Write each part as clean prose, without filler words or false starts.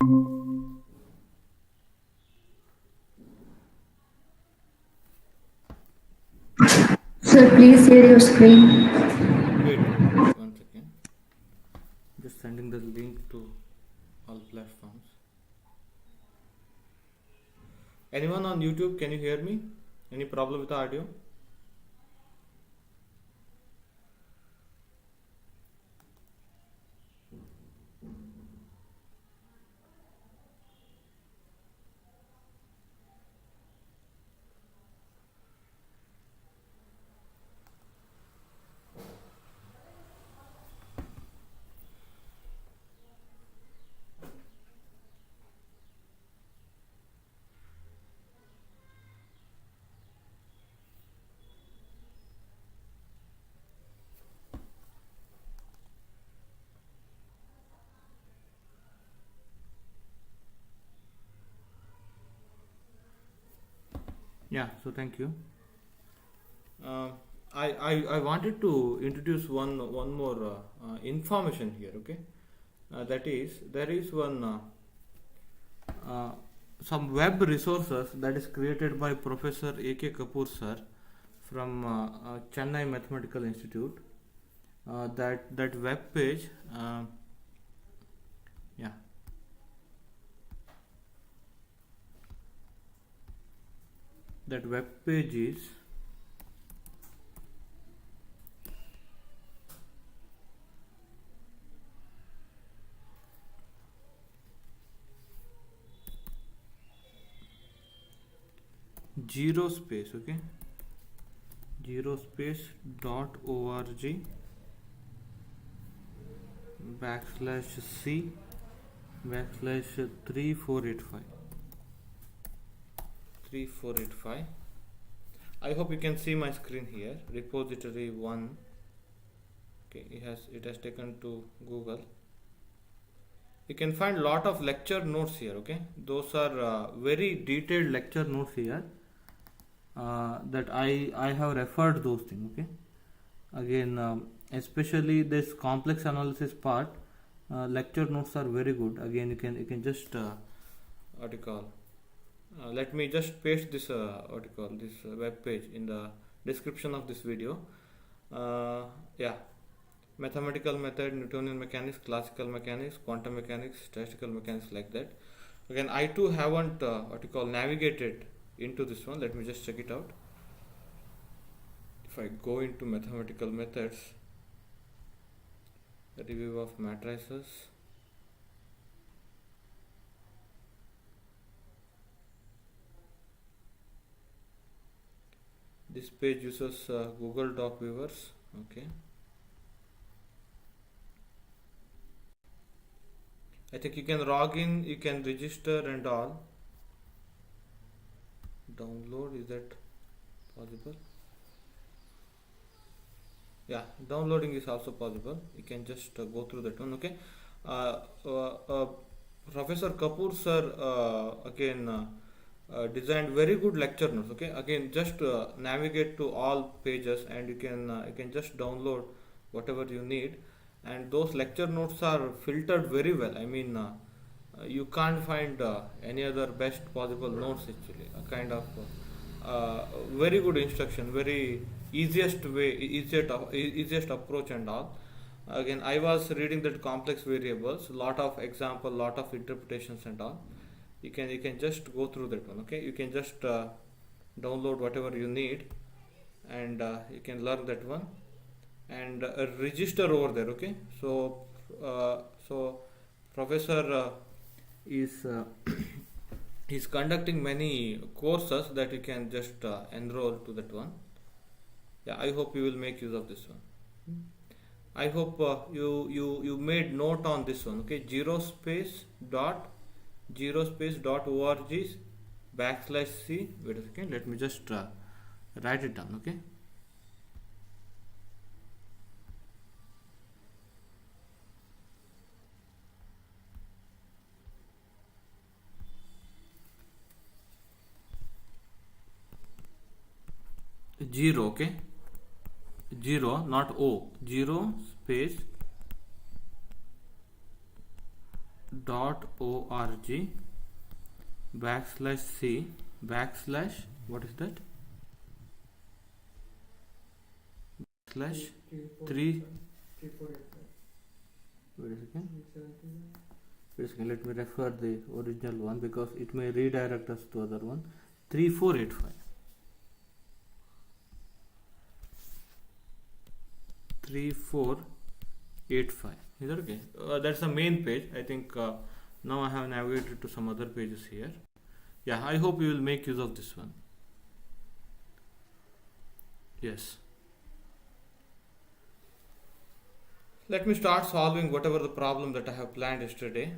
Sir, please share your screen. Wait, 1 second. Just sending the link to all platforms. Anyone on YouTube, can you hear me? Any problem with the audio? Yeah, so thank you. Uh, I wanted to introduce one more information here. Okay, that is there is one uh, some web resources that is created by Professor A.K. Kapoor sir from Chennai Mathematical Institute. That web page, yeah, that web page is zero space. Okay, zero space .org /c /3485 3485. I hope you can see my screen here. Repository 1. Okay, it has taken to Google. You can find lot of lecture notes here. Okay, those are very detailed lecture notes here, that I have referred those things. Okay, again, especially this complex analysis part, lecture notes are very good. Again, you can just what you call let me just paste this what you call this web page in the description of this video. Yeah, mathematical method, Newtonian mechanics, classical mechanics, quantum mechanics, statistical mechanics, like that. Again, I too haven't what you call navigated into this one. Let me just check it out. If I go into mathematical methods, review of matrices, this page uses Google Doc viewers. Okay, I think you can log in, you can register and all. Download, is that possible? Yeah, downloading is also possible. You can just go through that one. Okay, uh, uh, uh, Professor Kapoor sir again designed very good lecture notes. Okay, again, just navigate to all pages and you can just download whatever you need, and those lecture notes are filtered very well. I mean, you can't find any other best possible notes actually. A kind of very good instruction, very easiest way, easiest approach and all. Again, I was reading that complex variables, lot of example, lot of interpretations and all. You can just go through that one. Okay, you can just download whatever you need, and you can learn that one, and register over there. Okay, so professor is is conducting many courses that you can just enroll to that one. Yeah, I hope you will make use of this one. I hope you made note on this one. Okay, zero space dot org /c. Wait a second, let me just write it down. Okay, zero. Okay, zero, not o, zero space .org /c / what is that /3 wait a second. Let me refer the original one because it may redirect us to other one. 3485 3485. Is that okay? That's the main page. I think now I have navigated to some other pages here. Yeah, I hope you will make use of this one. Yes. Let me start solving whatever the problem that I have planned yesterday.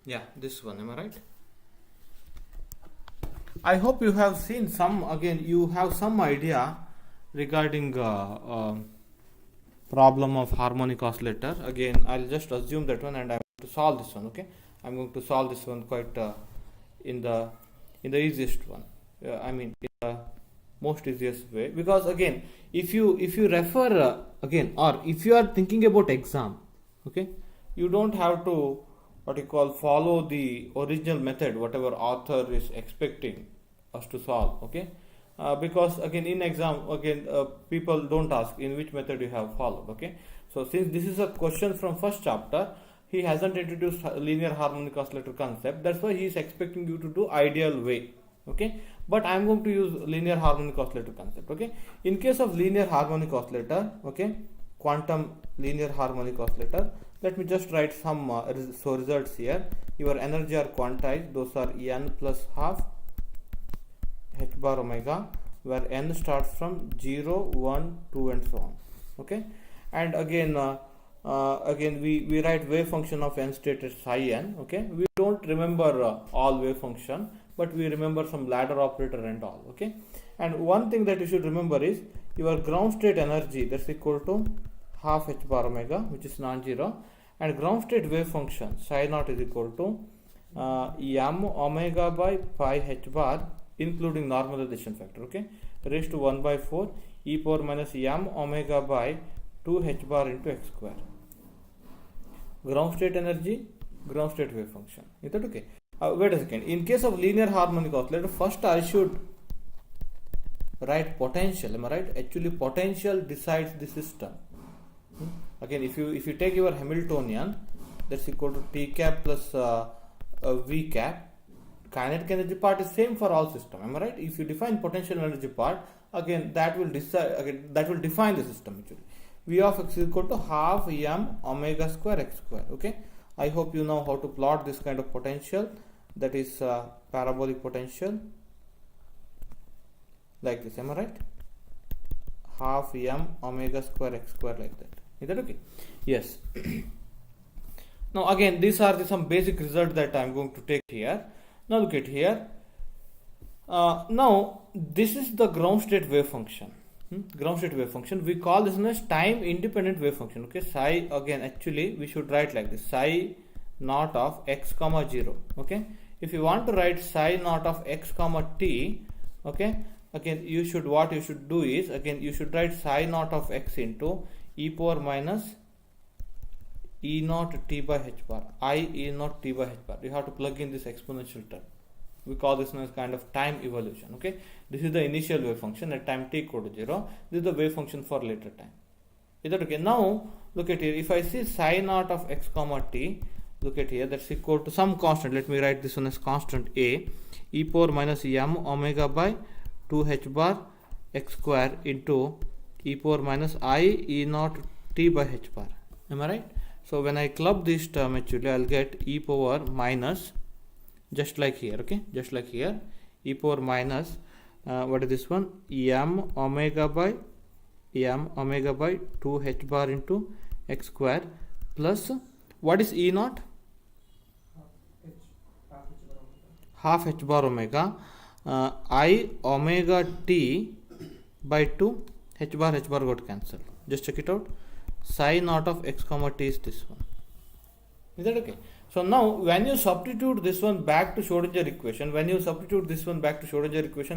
Yeah, this one, am I right? I hope you have seen you have some idea regarding problem of harmonic oscillator. Again, I'll just assume that one and I'm going to solve this one, okay? I'm going to solve this one quite in the easiest one. In the most easiest way, because again, if you refer again, or if you are thinking about exam, okay, you don't have to follow the original method whatever author is expecting us to solve, okay, because again in exam people don't ask in which method you have followed, okay. So since this is a question from first chapter, he hasn't introduced linear harmonic oscillator concept, that's why he is expecting you to do ideal way, okay. But I am going to use linear harmonic oscillator concept, okay. In case of linear harmonic oscillator, okay, quantum linear harmonic oscillator, let me just write some results here. Your energy are quantized, those are n plus half h bar omega, where n starts from 0, 1, 2 and so on, okay. And again we write wave function of n state at psi n, okay. We don't remember all wave function, but we remember some ladder operator and all, okay. And one thing that you should remember is your ground state energy, that's equal to half h bar omega, which is non-zero, and ground state wave function psi naught is equal to m omega by pi h bar, including normalization factor, okay, raised to 1 by 4 e power minus m omega by 2 h bar into x square. Ground state energy, ground state wave function. Is that okay? Wait a second. In case of linear harmonic oscillator, first I should write potential. Am I right? Actually, potential decides the system. Again, if you take your Hamiltonian, that's equal to T cap plus V cap. Kinetic energy part is same for all system. Am I right? If you define potential energy part, again that will decide. Again, that will define the system actually. V of x is equal to half m omega square x square. Okay. I hope you know how to plot this kind of potential, that is parabolic potential, like this. Am I right? Half m omega square x square, like that. Is that okay? Yes. Now again, these are some basic results that I am going to take here. Now look at here. Now this is the ground state wave function. Ground state wave function. We call this as time independent wave function. Okay, psi, again actually we should write like this: psi naught of x comma 0. Okay, if you want to write psi naught of x comma t, okay, again you should, what you should do is, again you should write psi naught of x into e power minus e naught t by h bar, I e naught t by h bar. You have to plug in this exponential term. We call this as kind of time evolution. Okay, this is the initial wave function at time t equal to 0. This is the wave function for later time. Is that okay? Now look at here. If I see psi naught of x comma t, look at here, that's equal to some constant. Let me write this one as constant a, e power minus m omega by 2 h bar x square into e power minus I e naught t by h bar. Am I right? So when I club this term, actually I'll get e power minus, just like here, okay, just like here, e power minus what is this one, m omega by 2 h bar into x square plus, what is e naught? Half h bar omega I omega t by 2 h bar got cancelled. Just check it out. Psi naught of x comma t is this one. Is that okay? So now when you substitute this one back to Schrodinger equation,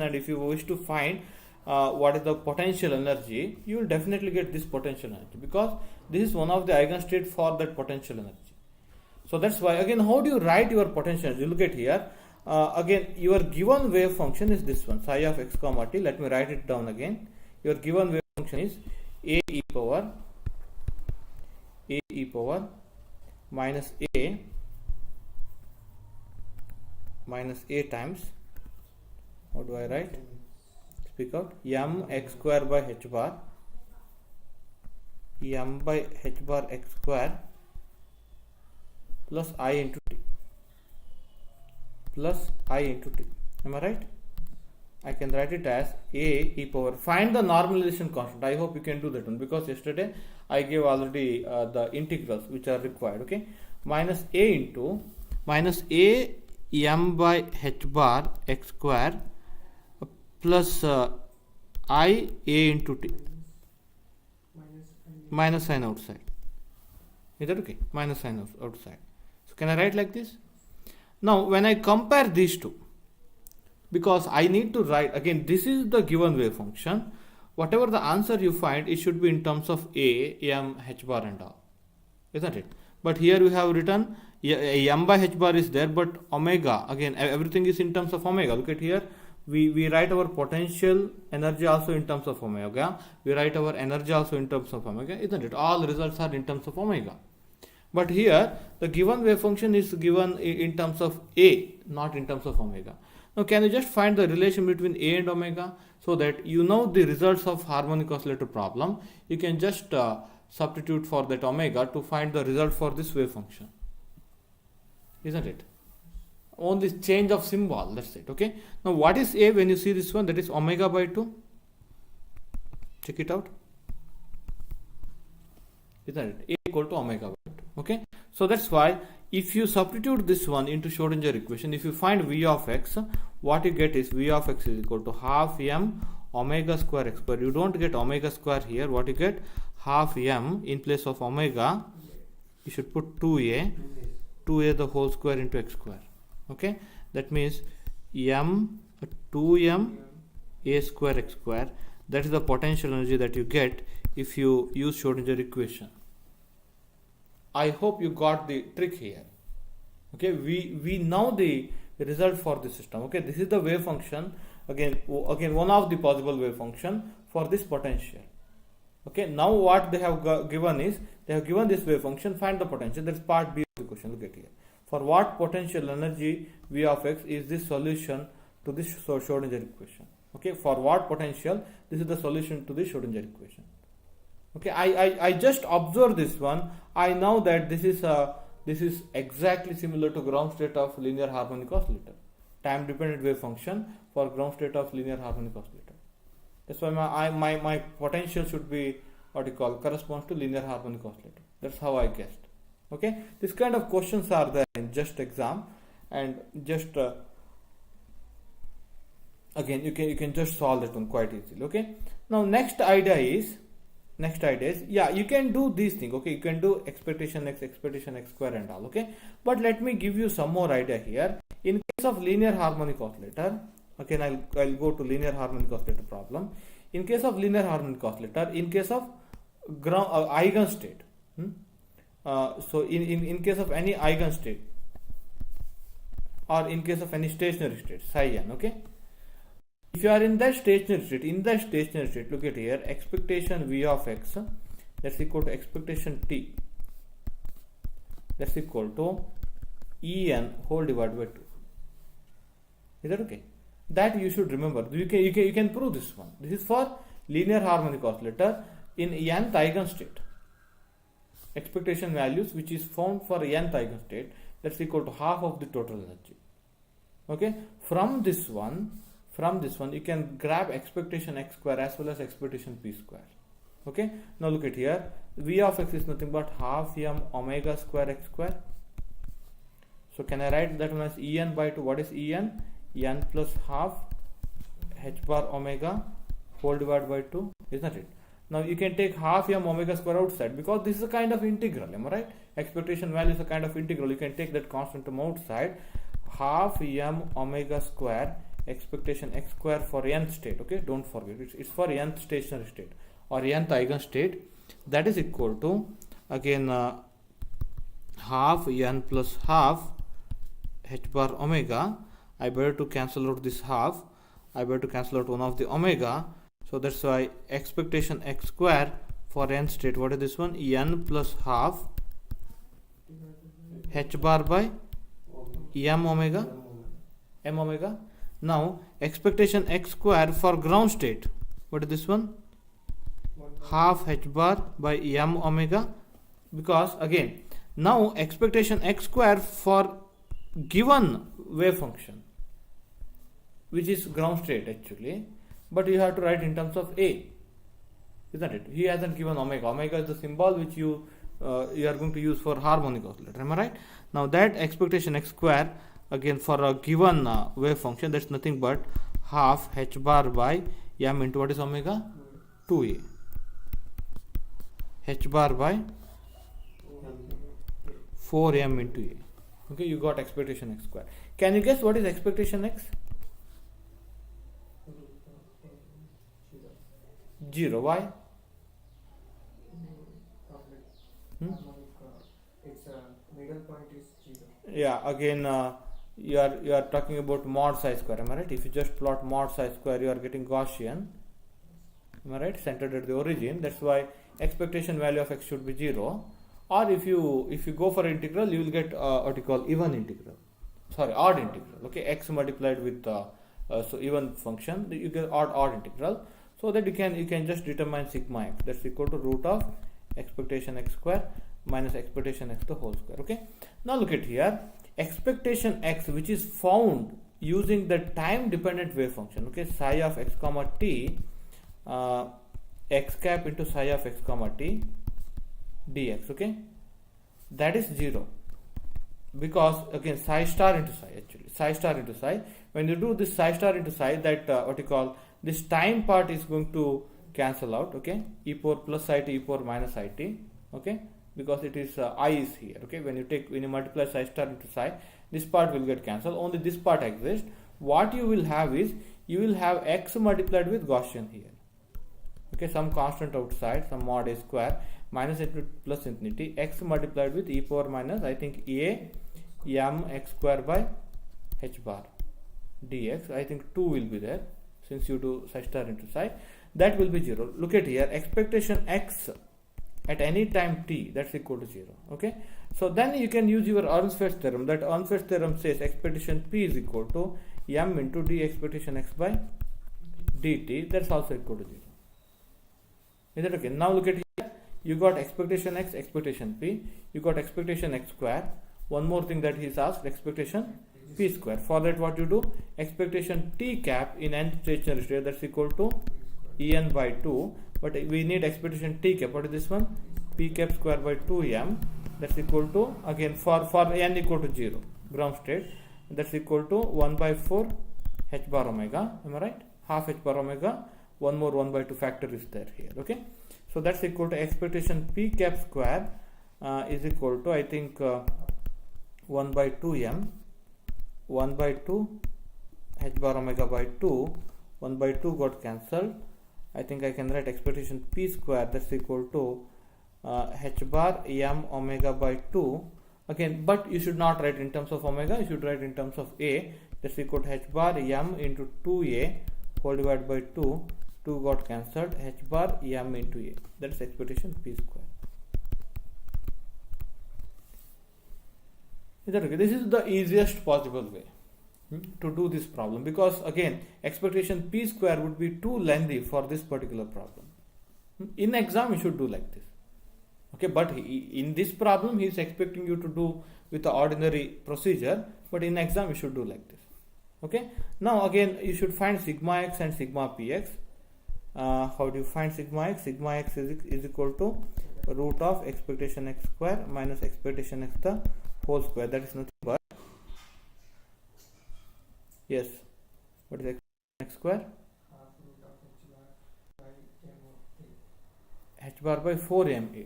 and if you wish to find what is the potential energy, you will definitely get this potential energy, because this is one of the eigenstate for that potential energy. So that's why, again, how do you write your potential energy? Look at here. Again, your given wave function is this one, psi of x comma t. Let me write it down again. Your given wave function is a e power minus a times, what do I write? Speak out. M x square by h bar, m by h bar x square plus I into t, am I right? I can write it as a e power. Find the normalization constant. I hope you can do that one, because yesterday I gave already the integrals which are required. Okay, minus a m by h bar x square plus I a into t, minus sign outside. Is that okay? Minus sign outside. So can I write like this? Now when I compare these two, because I need to write, again, this is the given wave function. Whatever the answer you find, it should be in terms of a, m, h bar and all, isn't it? But here we have written m by h bar is there, but omega, again, everything is in terms of omega. Look at here. We write our potential energy also in terms of omega. We write our energy also in terms of omega, isn't it? All results are in terms of omega. But here, the given wave function is given in terms of a, not in terms of omega. Now, can you just find the relation between a and omega, so that you know the results of harmonic oscillator problem? You can just substitute for that omega to find the result for this wave function, isn't it? Only change of symbol, that's it. Okay. Now what is a when you see this one? That is omega by 2. Check it out. Isn't it? A equal to omega by 2. Okay. So that's why if you substitute this one into Schrodinger equation, if you find v of x, what you get is v of x is equal to half m omega square x square. You don't get omega square here. What you get? Half m in place of omega. You should put 2a the whole square into x square. Okay, that means m 2m a square x square. That is the potential energy that you get if you use Schrodinger equation. I hope you got the trick here. Okay, we know the result for the system. Okay, this is the wave function. Again one of the possible wave function for this potential. Okay, now what they have given is, they have given this wave function. Find the potential. That is part B of the question. Look at here. For what potential energy v of x is this solution to this Schrodinger equation? Okay, for what potential, this is the solution to this Schrodinger equation. Okay, I just observe this one. I know that this is exactly similar to ground state of linear harmonic oscillator, time dependent wave function for ground state of linear harmonic oscillator. That's why my potential should be what you call corresponds to linear harmonic oscillator. That's how I guessed. Okay, this kind of questions are there in just exam, and just again you can just solve that one quite easily. Okay, now next idea is yeah, you can do these things. Okay, you can do expectation x square and all. Okay, but let me give you some more idea here. In case of linear harmonic oscillator, again I'll go to linear harmonic oscillator problem. In case of linear harmonic oscillator, in case of eigenstate, so in case of any eigenstate, or in case of any stationary state, psi n. Okay, if you are in that stationary state, look at here, expectation v of x, that's equal to expectation t, that's equal to en whole divided by 2. Is that okay? That you should remember. You can prove this one. This is for linear harmonic oscillator in nth eigenstate. Expectation values which is found for nth eigenstate, that's equal to half of the total energy. Okay, from this one you can grab expectation x square as well as expectation p square. Okay, now look at here, v of x is nothing but half m omega square x square. So can I write that one as en by 2? What is en? En plus half h bar omega whole divided by 2, isn't it? Now you can take half m omega square outside, because this is a kind of integral, am I right? Expectation value is a kind of integral. You can take that constant term outside. Half m omega square expectation x square for nth state. Okay, don't forget it's for nth stationary state or nth eigen state. That is equal to again half n plus half h bar omega. I better to cancel out this half. I better to cancel out one of the omega. So that's why expectation x square for nth state. What is this one? N plus half h bar by m omega. M omega. Now expectation x square for ground state. What is this one? Half h bar by m omega. Because again, now expectation x square for given wave function, which is ground state actually, but you have to write in terms of a, isn't it? He hasn't given omega. Omega is the symbol which you are going to use for harmonic oscillator. Am I right? Now that expectation x square again for a given wave function, that's nothing but half h bar by m into what is omega? 2a. H bar by 4m into a. Okay, you got expectation x square. Can you guess what is expectation x? 0. Why? Its middle point is 0. Yeah, again you are talking about mod psi square. Am I right? If you just plot mod psi square, you are getting Gaussian. Am I right? Centered at the origin. That's why expectation value of x should be 0. Or if you go for integral, you will get what you call even integral. Sorry, odd integral. Okay, x multiplied with so even function, you get odd integral. So that you can just determine sigma x. That's equal to root of expectation x square minus expectation x the whole square. Okay. Now look at here. Expectation x, which is found using the time dependent wave function. Okay, psi of x comma t x cap into psi of x comma t dx. Okay, that is 0 because again psi star into psi, actually psi star into psi. When you do this psi star into psi, that what you call this time part is going to cancel out. Okay, e power plus psi t, e power minus psi t. Okay, because it is I is here. Okay, when you multiply psi star into psi, this part will get cancelled. Only this part exists. What you will have is you will have x multiplied with Gaussian here. Okay, some constant outside, some mod a square minus infinity plus infinity, x multiplied with e power minus I think a m x square by h bar dx. I think 2 will be there since you do psi star into psi. That will be 0. Look at here, expectation x at any time t, that's equal to 0. Okay, so then you can use your Ormsfeld theorem. That Ormsfeld theorem says expectation p is equal to m into d expectation x by dt. That's also equal to 0. Is that okay? Now look at here, you got expectation x, expectation p, you got expectation x square. One more thing that he is asked, expectation p square. For that what you do, expectation t cap in nth stationary state, that's equal to en by 2, but we need expectation t cap. What is this one? P cap square by 2m, that's equal to again for n equal to 0 ground state, that's equal to 1 by 4 h bar omega. Am I right? Half h bar omega, one more 1 by 2 factor is there here. Okay, so that's equal to expectation p cap square is equal to I think 1 by 2m, 1 by 2 h bar omega by 2, 1 by 2 got cancelled. I think I can write expectation p square, that's equal to h bar m omega by 2 again, but you should not write in terms of omega, you should write in terms of a, that's equal to h bar m into 2a whole divided by 2, 2 got cancelled, h bar m into a, that is expectation p square. Is that okay? This is the easiest possible way to do this problem, because again expectation p square would be too lengthy for this particular problem. In exam you should do like this. Okay, but in this problem he is expecting you to do with the ordinary procedure, but in exam you should do like this. Okay, now again you should find sigma x and sigma px. How do you find sigma x? Sigma x is equal to root of expectation x square minus expectation x the whole square, that is nothing but, yes, what is expectation x square? H bar by 4ma.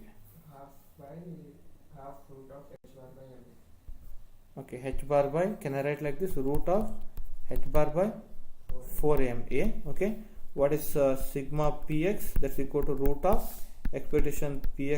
Half root of h bar by m. Okay, h bar by, can I write like this, root of h bar by 4ma. Okay, what is sigma px? That's equal to root of expectation px